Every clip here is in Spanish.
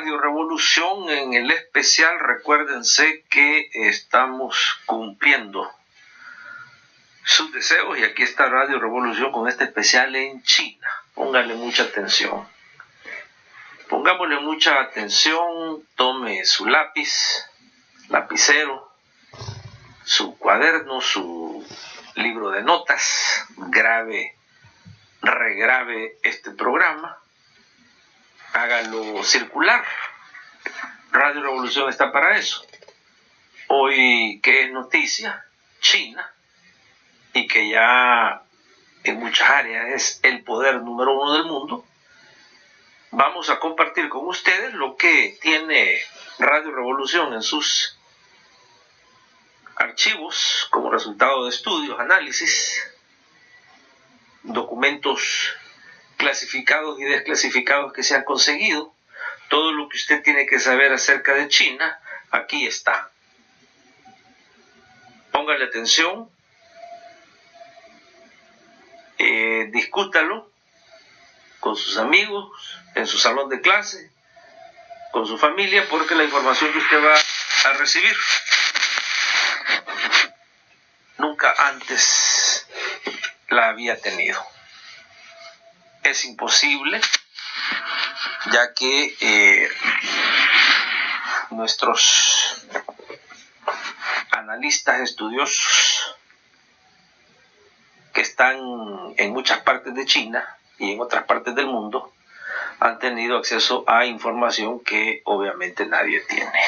Radio Revolución en el especial. Recuérdense que estamos cumpliendo sus deseos y aquí está Radio Revolución con este especial en China. Póngale mucha atención. Pongámosle mucha atención, tome su lápiz, lapicero, su cuaderno, su libro de notas, regrabe este programa, hágalo circular. Radio Revolución está para eso. Hoy, que es noticia, China, y que ya en muchas áreas es el poder número 1 del mundo, vamos a compartir con ustedes lo que tiene Radio Revolución en sus archivos como resultado de estudios, análisis, documentos clasificados y desclasificados que se han conseguido. Todo lo que usted tiene que saber acerca de China, aquí está. Póngale atención, discútalo con sus amigos, en su salón de clase, con su familia, porque la información que usted va a recibir nunca antes la había tenido. Es imposible, ya que nuestros analistas estudiosos que están en muchas partes de China y en otras partes del mundo han tenido acceso a información que obviamente nadie tiene.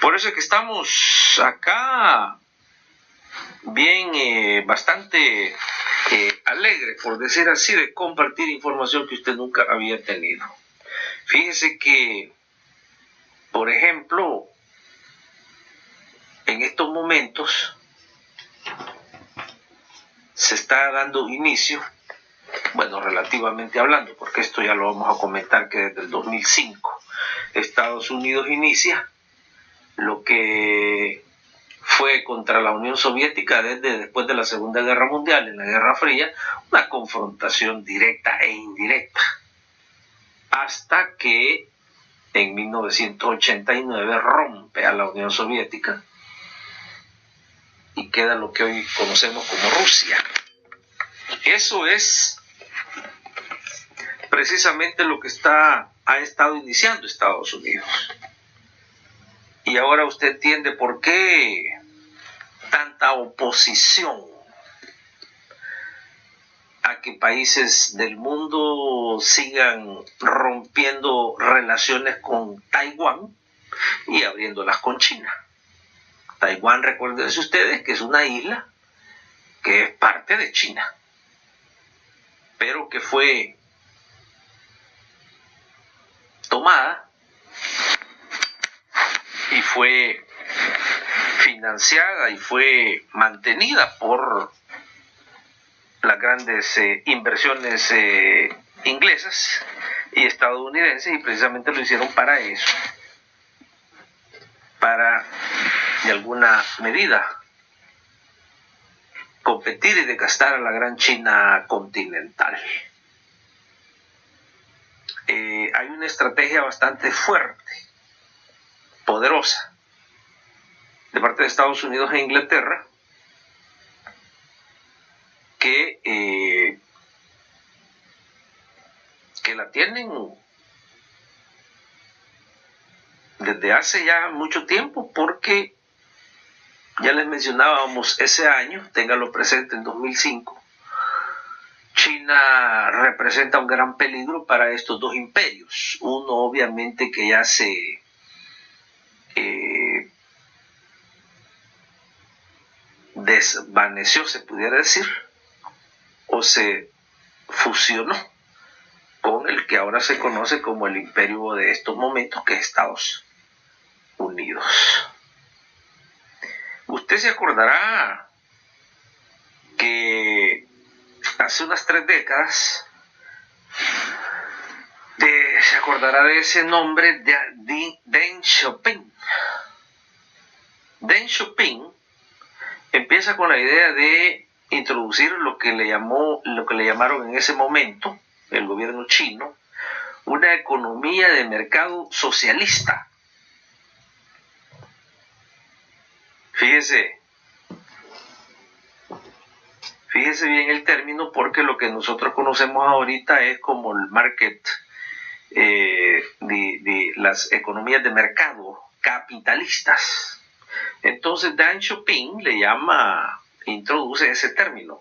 Por eso es que estamos acá bien, bastante alegre, por decir así, de compartir información que usted nunca había tenido. Fíjese que, por ejemplo, en estos momentos se está dando inicio, bueno, relativamente hablando, porque esto ya lo vamos a comentar, que desde el 2005 Estados Unidos inicia lo que fue contra la Unión Soviética desde después de la Segunda Guerra Mundial, en la Guerra Fría, una confrontación directa e indirecta, hasta que en 1989 rompe a la Unión Soviética y queda lo que hoy conocemos como Rusia. Eso es precisamente lo que ha estado iniciando Estados Unidos. Y ahora usted entiende por qué tanta oposición a que países del mundo sigan rompiendo relaciones con Taiwán y abriéndolas con China. Taiwán, recuérdense ustedes, que es una isla que es parte de China, pero que fue tomada y fue financiada y fue mantenida por las grandes inversiones inglesas y estadounidenses, y precisamente lo hicieron para eso, para de alguna medida competir y desgastar a la gran China continental. Hay una estrategia bastante fuerte, poderosa, de parte de Estados Unidos e Inglaterra, que la tienen desde hace ya mucho tiempo, porque ya les mencionábamos ese año, téngalo presente, en 2005, China representa un gran peligro para estos dos imperios. Uno, obviamente, que ya se desvaneció, se pudiera decir, o se fusionó con el que ahora se conoce como el imperio de estos momentos, que es Estados Unidos. Usted se acordará que hace unas 3 décadas se acordará de ese nombre de Deng Xiaoping. Deng Xiaoping empieza con la idea de introducir lo que le llamaron en ese momento el gobierno chino una economía de mercado socialista. Fíjese bien el término, porque lo que nosotros conocemos ahorita es como el market, de las economías de mercado capitalistas. Entonces Deng Xiaoping introduce ese término.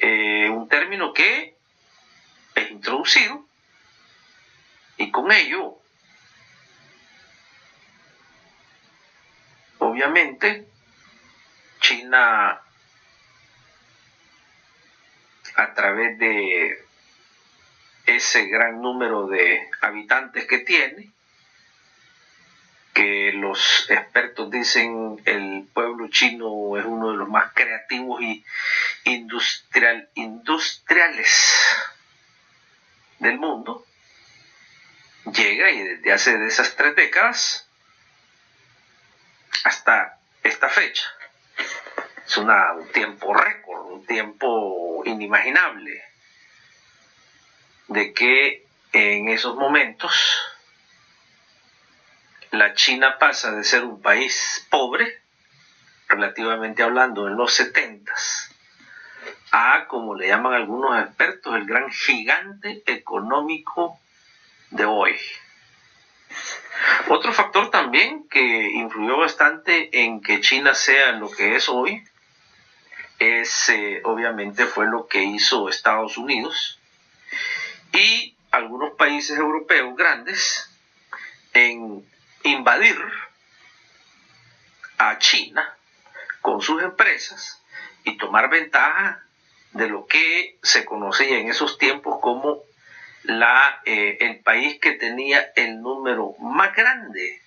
Un término que es introducido, y con ello, obviamente, China, a través de ese gran número de habitantes que tiene, que los expertos dicen el pueblo chino es uno de los más creativos y industriales del mundo, llega, y desde hace de esas 3 décadas hasta esta fecha es un tiempo récord, un tiempo inimaginable, de que en esos momentos la China pasa de ser un país pobre, relativamente hablando, en los 70s, a, como le llaman algunos expertos, el gran gigante económico de hoy. Otro factor también que influyó bastante en que China sea lo que es hoy obviamente fue lo que hizo Estados Unidos y algunos países europeos grandes en invadir a China con sus empresas y tomar ventaja de lo que se conocía en esos tiempos como el país que tenía el número más grande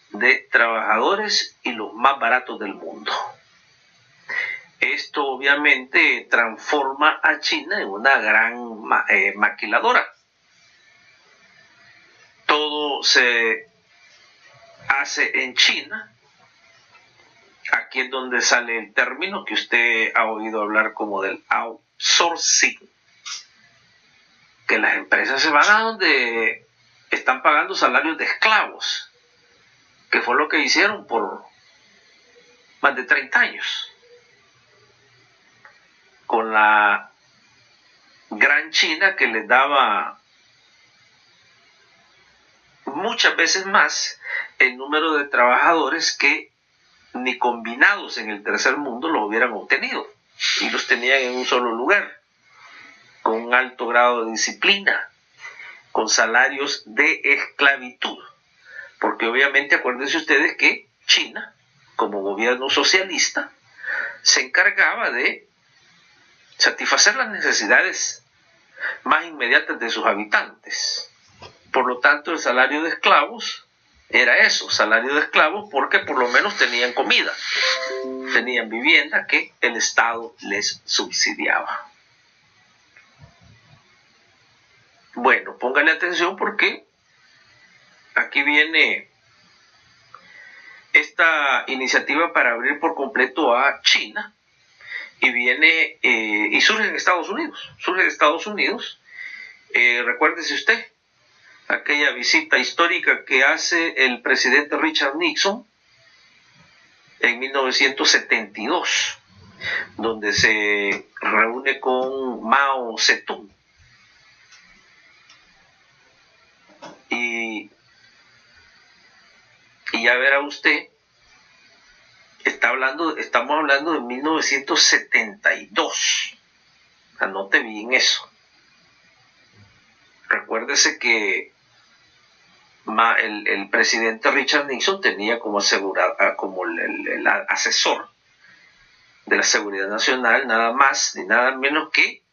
de trabajadores y los más baratos del mundo. Esto obviamente transforma a China en una gran maquiladora. Todo se hace en China. Aquí es donde sale el término que usted ha oído hablar como del outsourcing, que las empresas se van a donde están pagando salarios de esclavos, que fue lo que hicieron por más de 30 años con la gran China, que les daba muchas veces más el número de trabajadores que ni combinados en el tercer mundo los hubieran obtenido, y los tenían en un solo lugar, con un alto grado de disciplina, con salarios de esclavitud, porque obviamente acuérdense ustedes que China, como gobierno socialista, se encargaba de satisfacer las necesidades más inmediatas de sus habitantes. Por lo tanto, el salario de esclavos era eso, salario de esclavos, porque por lo menos tenían comida, tenían vivienda que el Estado les subsidiaba. Bueno, póngale atención, porque aquí viene esta iniciativa para abrir por completo a China, y viene y surge en Estados Unidos. Recuérdese usted aquella visita histórica que hace el presidente Richard Nixon en 1972, donde se reúne con Mao Zedong, y ya verá usted, estamos hablando de 1972. Anote bien eso. Recuérdese que el presidente Richard Nixon tenía como el asesor de la seguridad nacional nada más ni nada menos que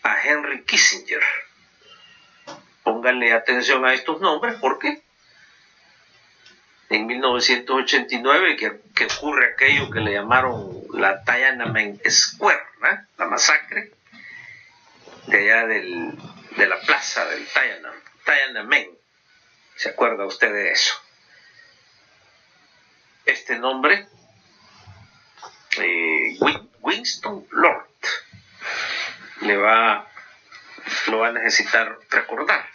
a Henry Kissinger. Pónganle atención a estos nombres, porque en 1989 que ocurre aquello que le llamaron la Tiananmen Square, ¿no? La masacre de allá de la plaza del Tiananmen. ¿Se acuerda usted de eso? Este nombre, Winston Lord, le va lo va a necesitar recordar.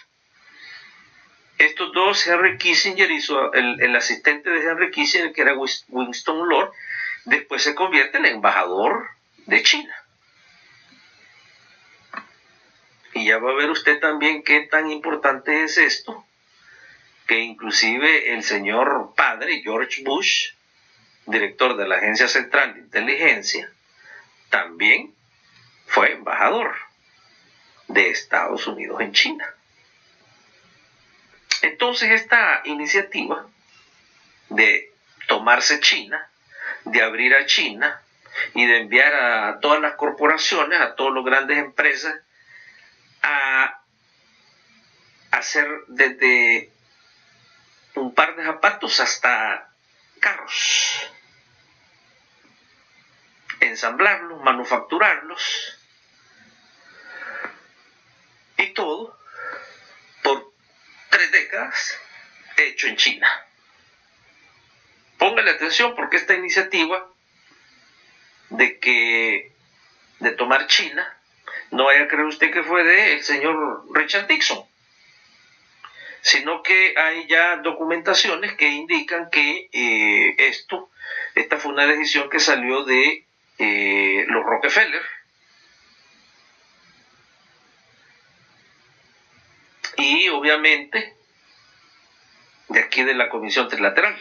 Estos dos, Henry Kissinger y el asistente de Henry Kissinger, que era Winston Lord, después se convierte en embajador de China. Y ya va a ver usted también qué tan importante es esto, que inclusive el señor padre, George Bush, director de la Agencia Central de Inteligencia, también fue embajador de Estados Unidos en China. Entonces esta iniciativa de tomarse China, de abrir a China y de enviar a todas las corporaciones, a todas las grandes empresas, a hacer desde un par de zapatos hasta carros, ensamblarlos, manufacturarlos, y todo por 3 décadas hecho en China. Póngale atención, porque esta iniciativa de tomar China, no vaya a creer usted que fue del señor Richard Nixon, sino que hay ya documentaciones que indican que esta fue una decisión que salió de los Rockefeller, y obviamente de aquí de la Comisión Trilateral.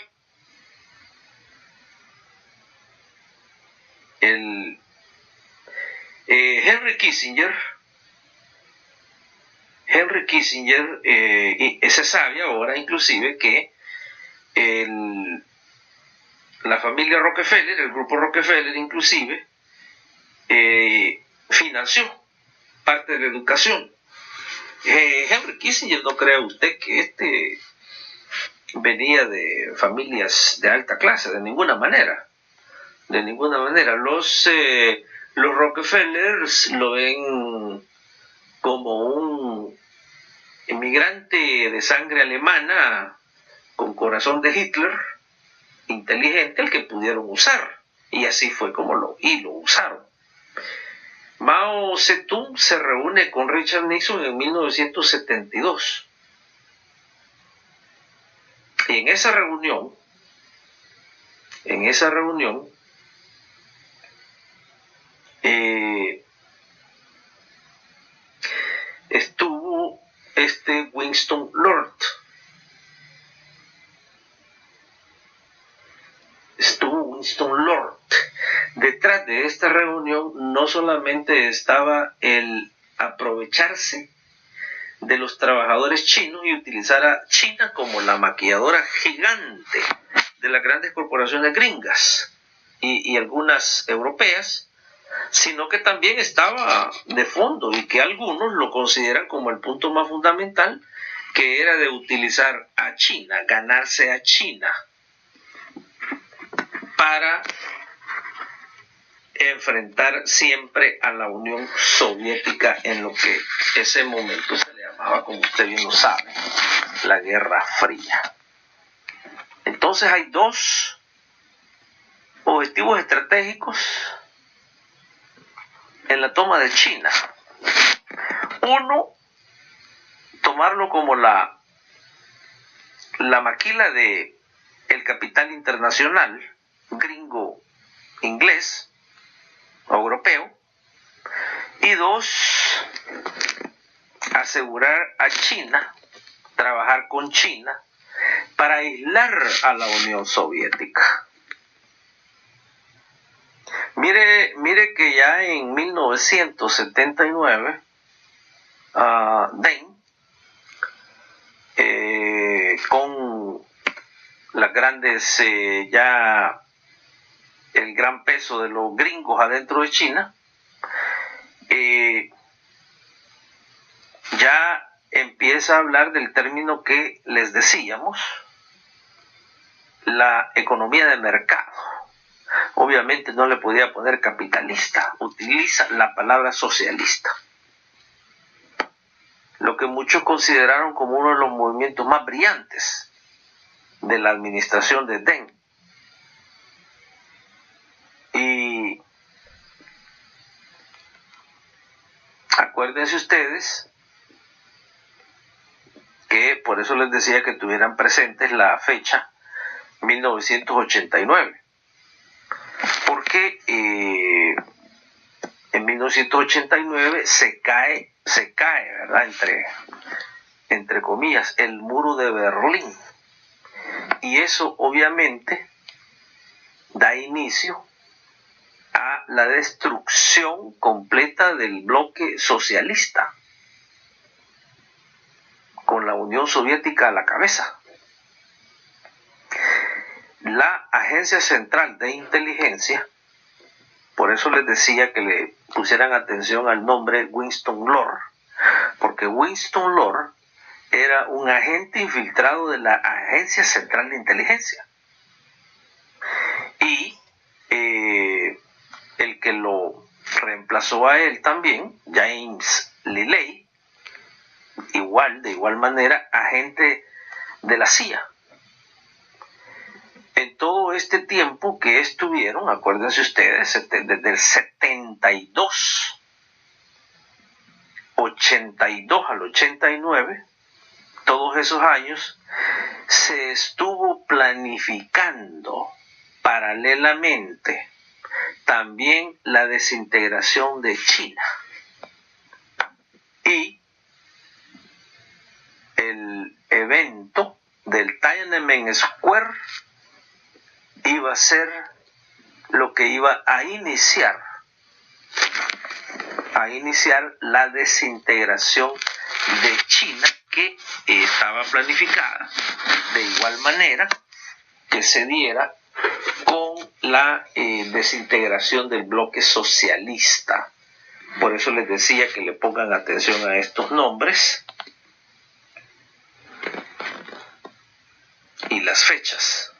Henry Kissinger se sabe ahora inclusive que la familia Rockefeller, el grupo Rockefeller inclusive, financió parte de la educación. Henry Kissinger, no crea usted que venía de familias de alta clase, de ninguna manera. Los Rockefellers lo ven como un inmigrante de sangre alemana con corazón de Hitler, inteligente, el que pudieron usar, y así fue como lo usaron. Mao Zedong se reúne con Richard Nixon en 1972, y en esa reunión estuvo Winston Lord. Detrás de esta reunión no solamente estaba el aprovecharse de los trabajadores chinos y utilizar a China como la maquilladora gigante de las grandes corporaciones gringas y algunas europeas, sino que también estaba de fondo, y que algunos lo consideran como el punto más fundamental, que era de utilizar a China, ganarse a China para enfrentar siempre a la Unión Soviética en lo que ese momento se le llamaba, como usted bien lo sabe, la Guerra Fría. Entonces hay 2 objetivos estratégicos en la toma de China. Uno, tomarlo como la maquila de el capital internacional gringo, inglés o europeo, y 2, asegurar a China, trabajar con China para aislar a la Unión Soviética. Mire que ya en 1979 Deng, con las grandes ya el gran peso de los gringos adentro de China, ya empieza a hablar del término que les decíamos, la economía de mercado. Obviamente no le podía poner capitalista, utiliza la palabra socialista, lo que muchos consideraron como uno de los movimientos más brillantes de la administración de Deng. Y acuérdense ustedes que por eso les decía que tuvieran presentes la fecha 1989, porque en 1989 se cae, ¿verdad? Entre comillas, el muro de Berlín, y eso obviamente da inicio a la destrucción completa del bloque socialista, con la Unión Soviética a la cabeza. La Agencia Central de Inteligencia, por eso les decía que le pusieran atención al nombre Winston Lord, porque Winston Lord era un agente infiltrado de la Agencia Central de Inteligencia. Y el que lo reemplazó a él también, James Lilley, de igual manera, agente de la CIA. En todo este tiempo que estuvieron, acuérdense ustedes, desde el 72, 82 al 89, todos esos años, se estuvo planificando paralelamente también la desintegración de China. Y el evento del Tiananmen Square iba a ser lo que iba a iniciar la desintegración de China, que estaba planificada de igual manera que se diera con la desintegración del bloque socialista. Por eso les decía que le pongan atención a estos nombres y las fechas.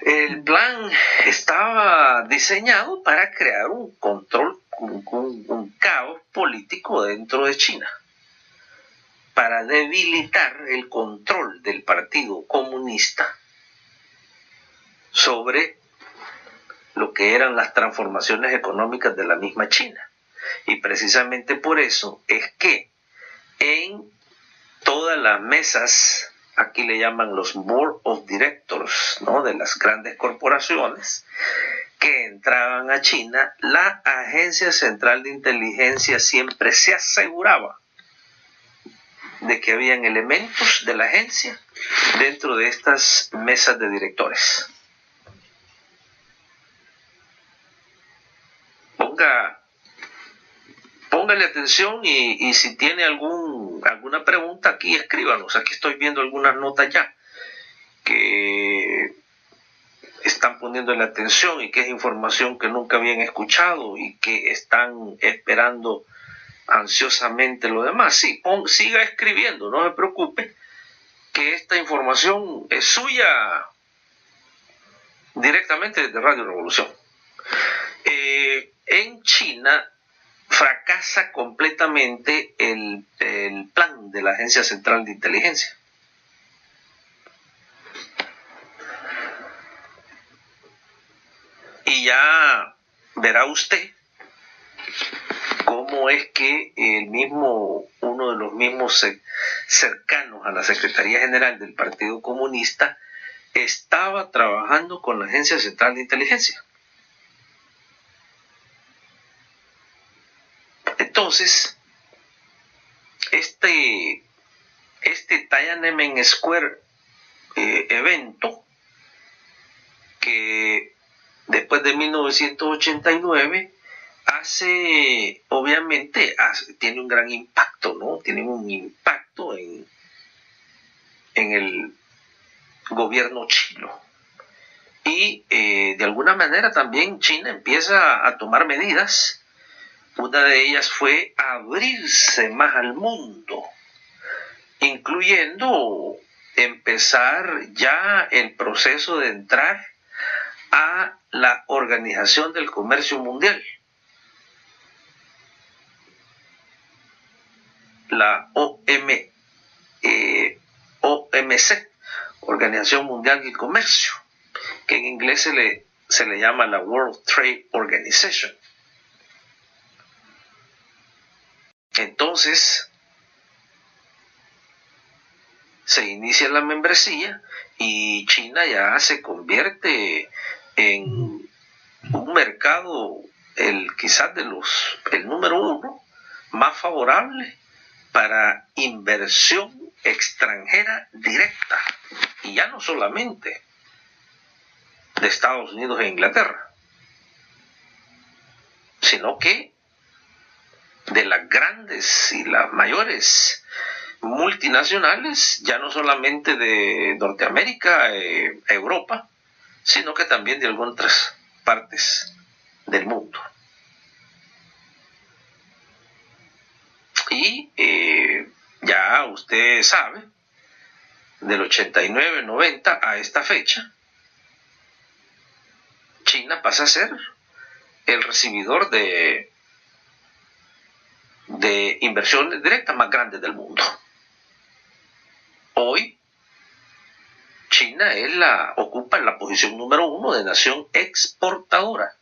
El plan estaba diseñado para crear un control, un caos político dentro de China, para debilitar el control del Partido Comunista sobre lo que eran las transformaciones económicas de la misma China. Y precisamente por eso es que en todas las mesas, aquí le llaman los Board of Directors, ¿no?, de las grandes corporaciones que entraban a China, la Agencia Central de Inteligencia siempre se aseguraba de que habían elementos de la agencia dentro de estas mesas de directores. Póngale atención y si tiene alguna pregunta aquí, escríbanos. Aquí estoy viendo algunas notas ya que están poniéndole atención y que es información que nunca habían escuchado y que están esperando ansiosamente lo demás. Sí, siga escribiendo, no se preocupe, que esta información es suya directamente desde Radio Revolución. En China fracasa completamente el plan de la Agencia Central de Inteligencia. Y ya verá usted cómo es que uno de los mismos cercanos a la Secretaría General del Partido Comunista estaba trabajando con la Agencia Central de Inteligencia. Entonces, este Tiananmen Square evento, que después de 1989 tiene un gran impacto, ¿no? Tiene un impacto en el gobierno chino. Y de alguna manera también China empieza a tomar medidas. Una de ellas fue abrirse más al mundo, incluyendo empezar ya el proceso de entrar a la Organización del Comercio Mundial, la OMC, Organización Mundial del Comercio, que en inglés se le llama la World Trade Organization. Entonces, se inicia la membresía y China ya se convierte en un mercado, quizás el número uno más favorable para inversión extranjera directa, y ya no solamente de Estados Unidos e Inglaterra, sino que de las grandes y las mayores multinacionales, ya no solamente de Norteamérica, Europa, sino que también de algunas otras partes del mundo. Y ya usted sabe, del 89-90 a esta fecha, China pasa a ser el recibidor de inversiones directas más grandes del mundo. Hoy China ocupa la posición número uno de nación exportadora.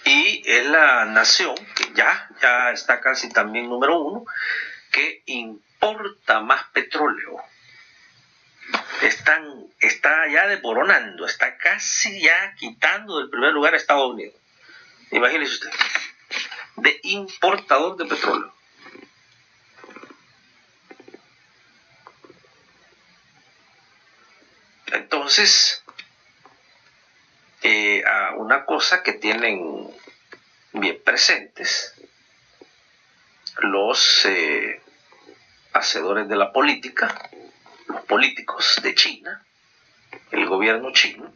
Y es la nación que ya está casi también número uno, que importa más petróleo. Está ya desboronando, está casi ya quitando del primer lugar a Estados Unidos. Imagínese usted, de importador de petróleo. Entonces, una cosa que tienen bien presentes los hacedores de la política, los políticos de China, el gobierno chino,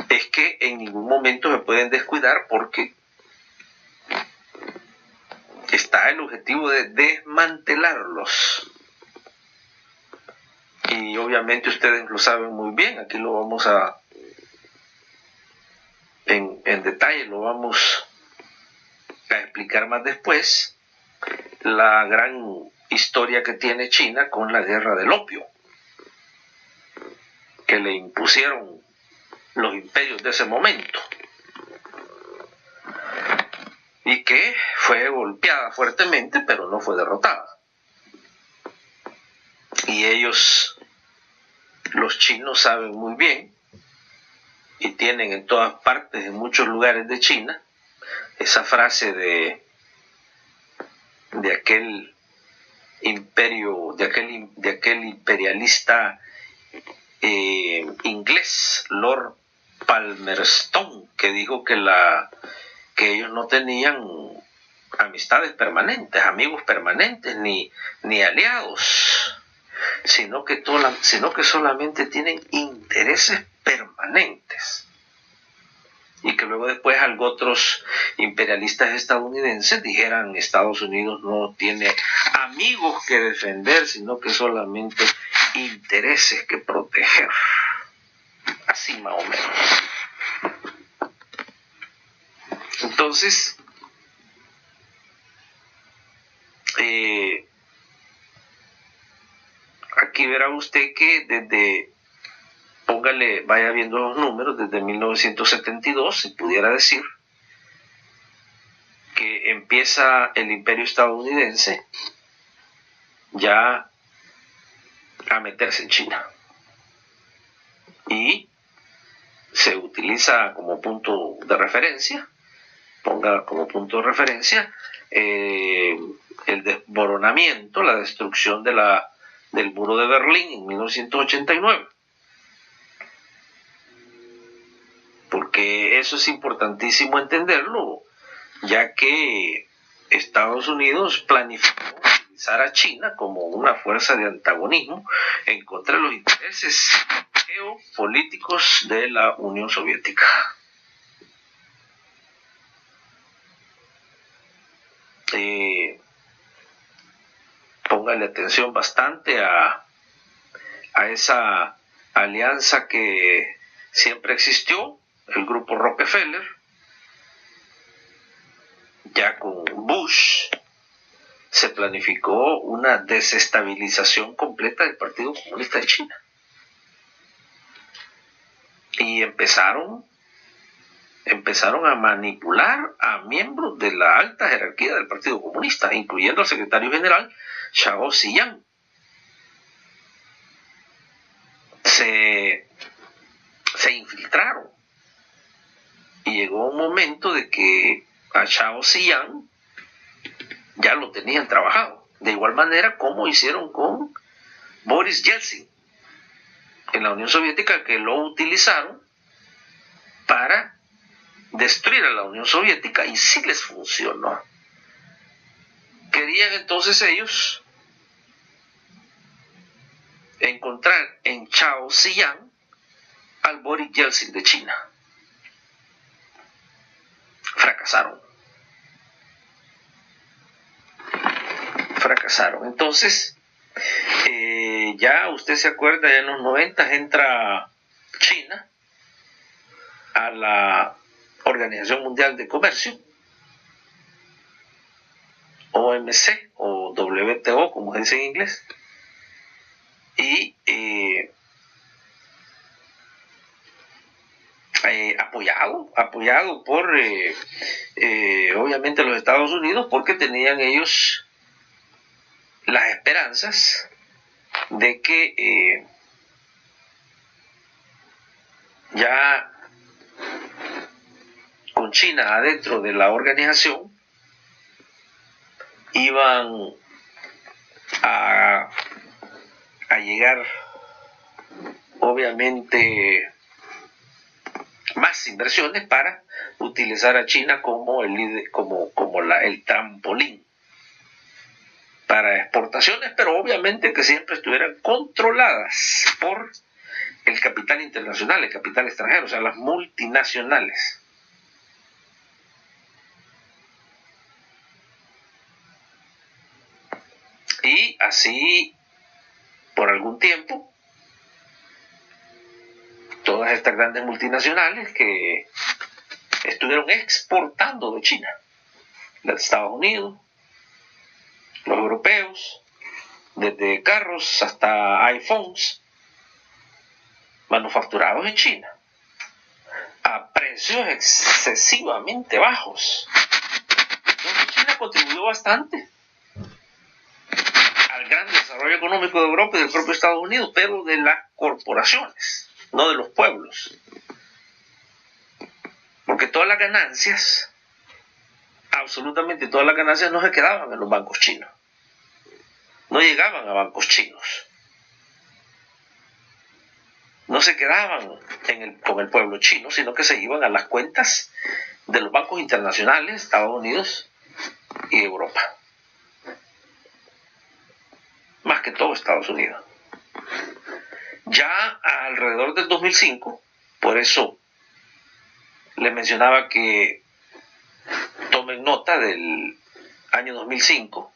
es que en ningún momento se pueden descuidar, porque está el objetivo de desmantelarlos. Y obviamente ustedes lo saben muy bien, aquí lo vamos a, en detalle lo vamos a explicar más después, la gran historia que tiene China con la guerra del opio, que le impusieron los imperios de ese momento, y que fue golpeada fuertemente, pero no fue derrotada. Y ellos, los chinos, saben muy bien, y tienen en todas partes, en muchos lugares de China, esa frase de aquel imperio, de aquel imperialista inglés, Lord Palmerston, que dijo que ellos no tenían amistades permanentes, amigos permanentes, ni aliados, sino que solamente tienen intereses permanentes. Y que luego después otros imperialistas estadounidenses dijeran: Estados Unidos no tiene amigos que defender, sino que solamente intereses que proteger. Así más o menos. Entonces, aquí verá usted que vaya viendo los números, desde 1972, se pudiera decir, que empieza el imperio estadounidense ya a meterse en China. Y se utiliza como punto de referencia, ponga como punto de referencia, el desmoronamiento, la destrucción del muro de Berlín en 1989. Porque eso es importantísimo entenderlo, ya que Estados Unidos planificó utilizar a China como una fuerza de antagonismo en contra de los intereses geopolíticos de la Unión Soviética. Póngale atención bastante a esa alianza que siempre existió, el grupo Rockefeller, ya con Bush se planificó una desestabilización completa del Partido Comunista de China. Y empezaron empezaron a manipular a miembros de la alta jerarquía del Partido Comunista, incluyendo al secretario general Zhao Ziyang. Se infiltraron y llegó un momento de que a Zhao Ziyang ya lo tenían trabajado, de igual manera como hicieron con Boris Yeltsin en la Unión Soviética, que lo utilizaron para destruir a la Unión Soviética, y sí les funcionó. Querían entonces ellos encontrar en Zhao Ziyang al Boris Yeltsin de China. Fracasaron. Entonces, ya usted se acuerda, ya en los 90 entra China a la Organización Mundial de Comercio, OMC o WTO, como se dice en inglés, y apoyado por obviamente los Estados Unidos, porque tenían ellos las esperanzas de que ya con China adentro de la organización iban a llegar obviamente más inversiones para utilizar a China como el líder, el trampolín para exportaciones, pero obviamente que siempre estuvieran controladas por el capital internacional, el capital extranjero, o sea, las multinacionales. Y así, por algún tiempo, todas estas grandes multinacionales que estuvieron exportando de China, de Estados Unidos, los europeos, desde carros hasta iPhones, manufacturados en China, a precios excesivamente bajos. Entonces China contribuyó bastante al gran desarrollo económico de Europa y del propio Estados Unidos, pero de las corporaciones, no de los pueblos. Porque todas las ganancias, absolutamente todas las ganancias, no se quedaban en los bancos chinos. No llegaban a bancos chinos. No se quedaban con el pueblo chino, sino que se iban a las cuentas de los bancos internacionales, Estados Unidos y Europa. Más que todo Estados Unidos. Ya alrededor del 2005, por eso les mencionaba que tomen nota del año 2005,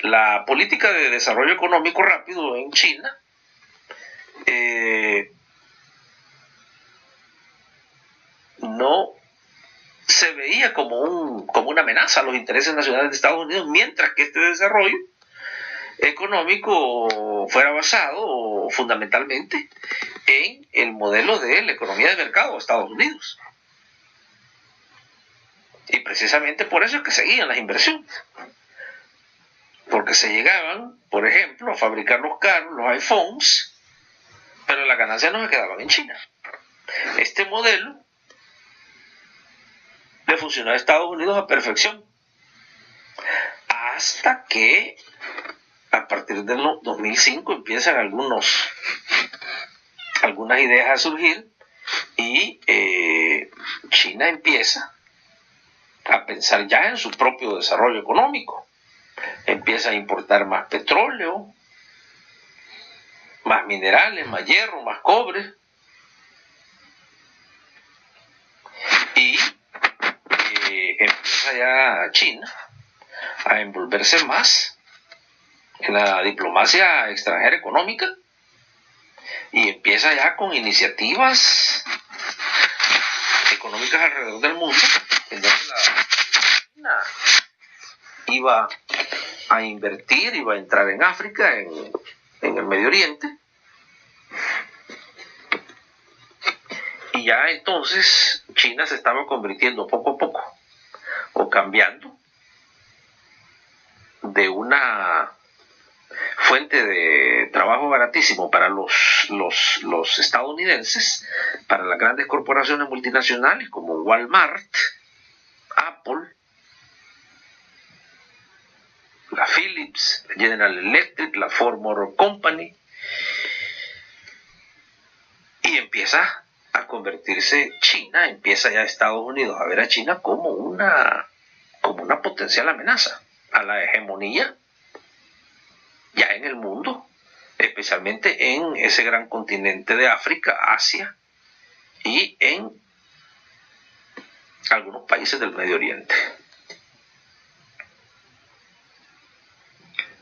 la política de desarrollo económico rápido en China no se veía como una amenaza a los intereses nacionales de Estados Unidos, mientras que este desarrollo económico fuera basado fundamentalmente en el modelo de la economía de mercado de Estados Unidos. Y precisamente por eso es que seguían las inversiones, porque se llegaban, por ejemplo, a fabricar los carros, los iPhones, pero las ganancias no se quedaban en China. Este modelo le funcionó a Estados Unidos a perfección, hasta que a partir del 2005 empiezan algunas ideas a surgir, y China empieza a pensar ya en su propio desarrollo económico. Empieza a importar más petróleo, más minerales, más hierro, más cobre, y empieza ya China a envolverse más en la diplomacia extranjera económica, y empieza ya con iniciativas económicas alrededor del mundo, en donde China iba a invertir, iba a entrar en África, en el Medio Oriente, Y ya entonces China se estaba convirtiendo poco a poco, o cambiando de una fuente de trabajo baratísimo para los estadounidenses, para las grandes corporaciones multinacionales como Walmart, Apple, la Philips, la General Electric, la Ford Motor Company, y empieza a convertirse China, empieza ya Estados Unidos a ver a China como una potencial amenaza a la hegemonía ya en el mundo, especialmente en ese gran continente de África, Asia y en algunos países del Medio Oriente.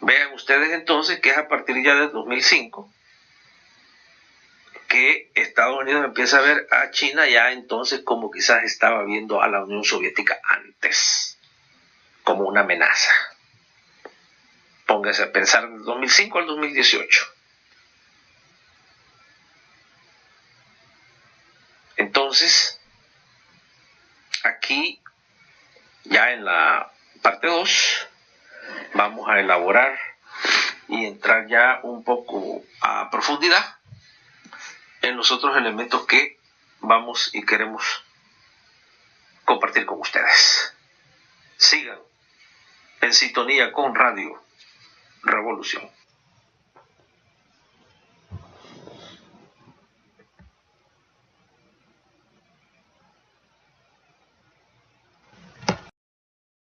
Vean ustedes entonces que es a partir ya del 2005 que Estados Unidos empieza a ver a China ya entonces como quizás estaba viendo a la Unión Soviética antes, como una amenaza. Póngase a pensar del 2005 al 2018. Entonces, aquí, ya en la parte 2, vamos a elaborar y entrar ya un poco a profundidad en los otros elementos que vamos y queremos compartir con ustedes. Sigan en sintonía con Radio Revolución.